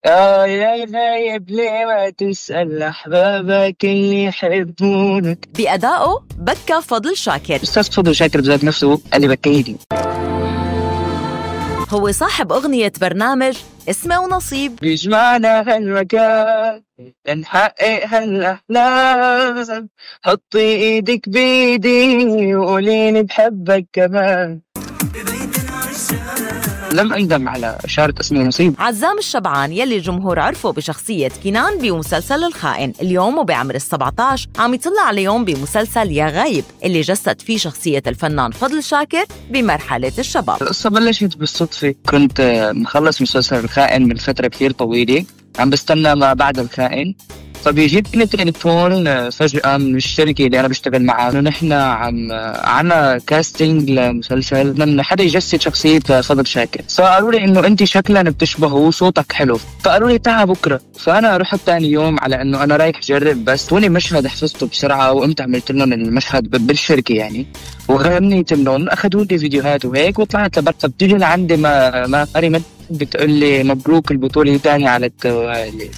يا غايب ليه ما تسأل أحبابك اللي يحبونك. بأدائه بكى فضل شاكر. أستاذ فضل شاكر بذات نفسه قال لي بكيني. هو صاحب أغنية برنامج اسمه ونصيب. بيجمعنا هالمكان لنحقق هالأحلام، حطي إيدك بإيدي وقوليني بحبك كمان. لم أندم على إشارة اسمه نصيب. عزام الشبعان يلي الجمهور عرفه بشخصية كنان بمسلسل الخائن، اليوم وبعمر ال17 عم يطلع عليهم بمسلسل يا غايب اللي جسد فيه شخصية الفنان فضل شاكر بمرحلة الشباب. القصة بلشت بالصدفة، كنت مخلص مسلسل الخائن من فترة كثير طويلة، عم بستنى ما بعد الخائن، فبيجيبني تليفون فجأة من الشركة اللي أنا بشتغل معها إنه نحن عنا كاستنج لمسلسل من حدا يجسد شخصية فضل شاكر، فقالوا لي إنه أنت شكلا بتشبهه وصوتك حلو، فقالوا لي تعال بكرة. فأنا رحت ثاني يوم على إنه أنا رايح أجرب، بس توني مشهد حفظته بسرعة وقمت عملت لهم المشهد بالشركة يعني، وغنيت لهم، أخذوا لي فيديوهات وهيك وطلعت لبرا. بتيجي لعندي ما مريم بتقول لي مبروك البطولة الثانية على التوالي.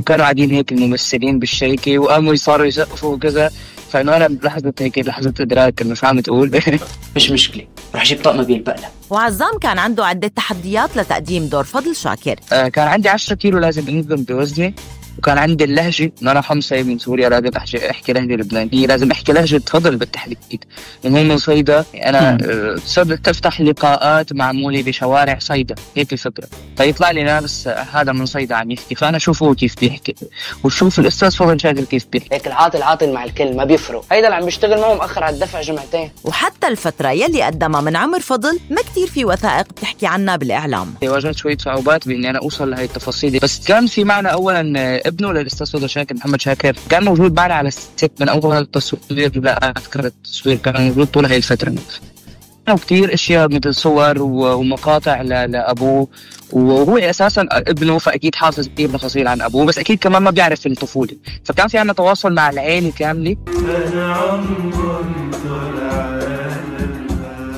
كانوا قاعدين هيك الممثلين بالشركة وقاموا صاروا يسقفوا وكذا، فإنه أنا بلحظة هيك لحظة إدراك إنه شو عم تقول. مش مشكلة، رح أجيب طقم بيلبق لها. وعزام كان عنده عدة تحديات لتقديم دور فضل شاكر. كان عندي 10 كيلو لازم أنزل بوزني، وكان عندي اللهجة إنه أنا حمصي من سوريا، لازم أحكي لهجة لبنانية، لازم أحكي لهجة فضل بالتحديد، لأنه هو من صيدا. أنا صرت تفتح لقاءات معمولة بشوارع صيدا هيك الفكرة، فيطلع لي ناس هذا من صيدا عم يحكي، فأنا شوفه كيف بيحكي وشوف الأستاذ فضل شاكر كيف بيحكي. هيك العاطل مع الكل ما بيفرق، هيدا اللي عم بيشتغل معه مأخر على الدفع جمعتين. وحتى الفترة يلي قدمها من عمر فضل ما كتير في وثائق بتحكي عنها بالإعلام. واجهت شوية صعوبات بإني أنا أوصل لهي التفاصيل، بس كان في معنا أولا ابنه للأستاذ فضل شاكر محمد شاكر كان موجود معنا على الست من أول التصوير لآخر التصوير، كان موجود طول هاي الفترة، وكتير اشياء مثل صور ومقاطع لابوه، وهو اساسا ابنه فاكيد حافظ كثير تفاصيل عن ابوه، بس اكيد كمان ما بيعرف الطفوله، فكان في عنا تواصل مع العيله كامله.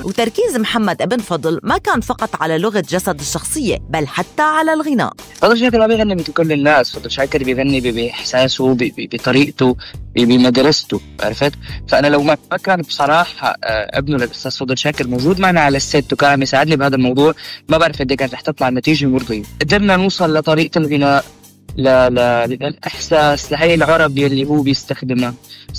وتركيز محمد ابن فضل ما كان فقط على لغة جسد الشخصية بل حتى على الغناء. فضل شاكر ما بيغني مثل كل الناس، فضل شاكر بيغني بإحساسه بطريقته بمدرسته، عرفت؟ فأنا لو ما كان بصراحة ابنه للأستاذ فضل شاكر موجود معنا على الست وكان عم يساعدني بهذا الموضوع، ما بعرف قد كانت رح تطلع النتيجة مرضية. قدرنا نوصل لطريقة الغناء للإحساس لهي العرب اللي هو بيستخدمها،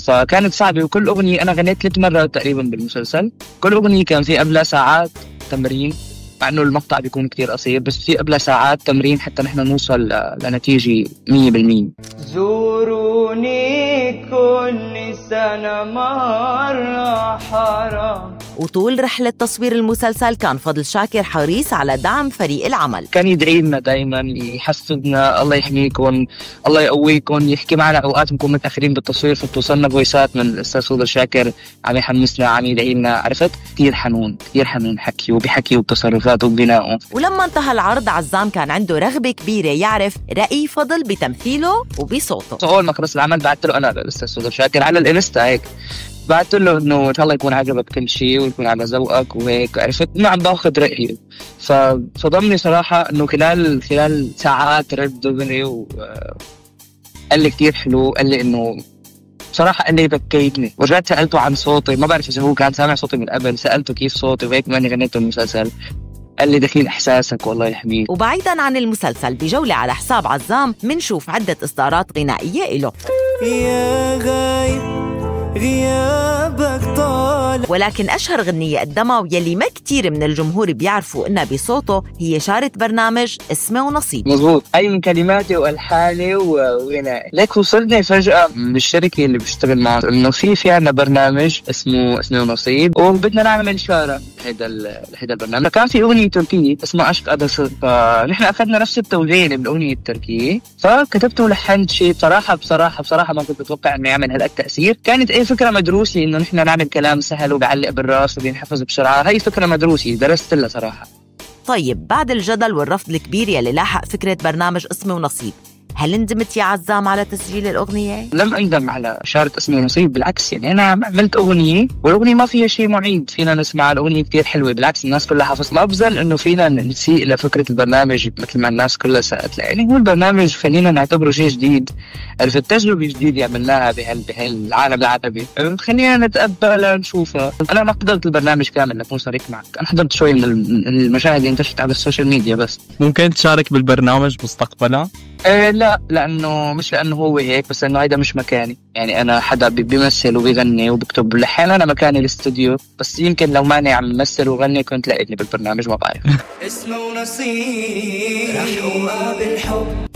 فكانت صعبة. وكل أغنية أنا غنيت 3 مرات تقريبا بالمسلسل، كل أغنية كان في قبلها ساعات تمرين، مع إنه المقطع بيكون كتير قصير، بس في قبلها ساعات تمرين حتى نحن نوصل لنتيجة 100%. زوروني كل سنة مرة حرام. وطول رحلة تصوير المسلسل كان فضل شاكر حريص على دعم فريق العمل، كان يدعي لنا دايما، يحفزنا، الله يحميكم، الله يقويكم، يحكي معنا اوقات نكون متاخرين بالتصوير فتوصلنا فويسات من الاستاذ فضل شاكر عم يحمسنا، عم يدعي لنا، عرفت؟ كثير حنون حكي وبحكي وبتصرفاته وبنائه. ولما انتهى العرض عزام كان عنده رغبة كبيرة يعرف رأي فضل بتمثيله وبصوته. اول ما خلص العمل بعثت له انا للاستاذ فضل شاكر على الانستا هيك، بعثت له انه ان شاء الله يكون عجبك كل شيء ويكون على ذوقك وهيك، عرفت؟ انه عم باخذ رايه، فصدمني صراحه انه خلال ساعات رد دغري وقال لي كثير حلو، قال لي انه بصراحه قال لي بكيتني. ورجعت سالته عن صوتي، ما بعرف اذا هو كان سامع صوتي من قبل، سالته كيف صوتي وهيك بما اني غنيت المسلسل، قال لي دخيل احساسك والله يحميك. وبعيدا عن المسلسل بجوله على حساب عزام منشوف عده اصدارات غنائيه له. يا غايب غيابك طال. ولكن أشهر غنية قدمها ويلي ما كتير من الجمهور بيعرفوا إنها بصوته هي شارة برنامج اسمه ونصيب. مزبوط، أي من كلماتي وألحاني وغنائي. لك وصلني فجأة من الشركة اللي بشتغل معها إنه في عنا برنامج اسمه ونصيب وبدنا نعمل شارة هيدا البرنامج. كان في أغنية تركية اسمها عشق أبدا صدق، فنحن أخذنا نفس التوزيع بالأغنية التركية، فكتبته ولحنت شيء بصراحة ما كنت أتوقع إنه يعمل هذا التأثير. كانت أي فكرة مدروسة إنه نحن نعمل كلام سهل وبيعلق بالراس وبينحفظ بسرعة، هاي فكرة مدروسة درست لها صراحة. طيب بعد الجدل والرفض الكبير يلي لاحق فكرة برنامج اسمه ونصيب، هل ندمت يا عزام على تسجيل الأغنية؟ لم أندم على إشارة اسمي نصيب، بالعكس يعني أنا عملت أغنية والأغنية ما فيها شيء معيب، فينا نسمع الأغنية كتير حلوة، بالعكس الناس كلها حافظ. الأفضل إنه فينا نسيء لفكرة البرنامج مثل ما الناس كلها سأت، يعني هو البرنامج خلينا نعتبره شيء جديد، عرفت تجربة جديدة عملناها بهالعالم العربي، خلينا نتقبلها نشوفها. أنا ما حضرت البرنامج كامل لأكون صريح معك، أنا حضرت شوي من المشاهد اللي انتشرت على السوشيال ميديا بس. ممكن تشارك بالبرنامج مستقبلا؟ لا، لأنه مش لأنه هو هيك، بس إنه هيدا مش مكاني، يعني أنا حدا بيمثل وبيغني وبكتب لحين، أنا مكاني الاستوديو، بس يمكن لو ماني عم مثل وغني كنت لقيتني بالبرنامج، ما بعرف. اسمه نصيب رح وقابل حب.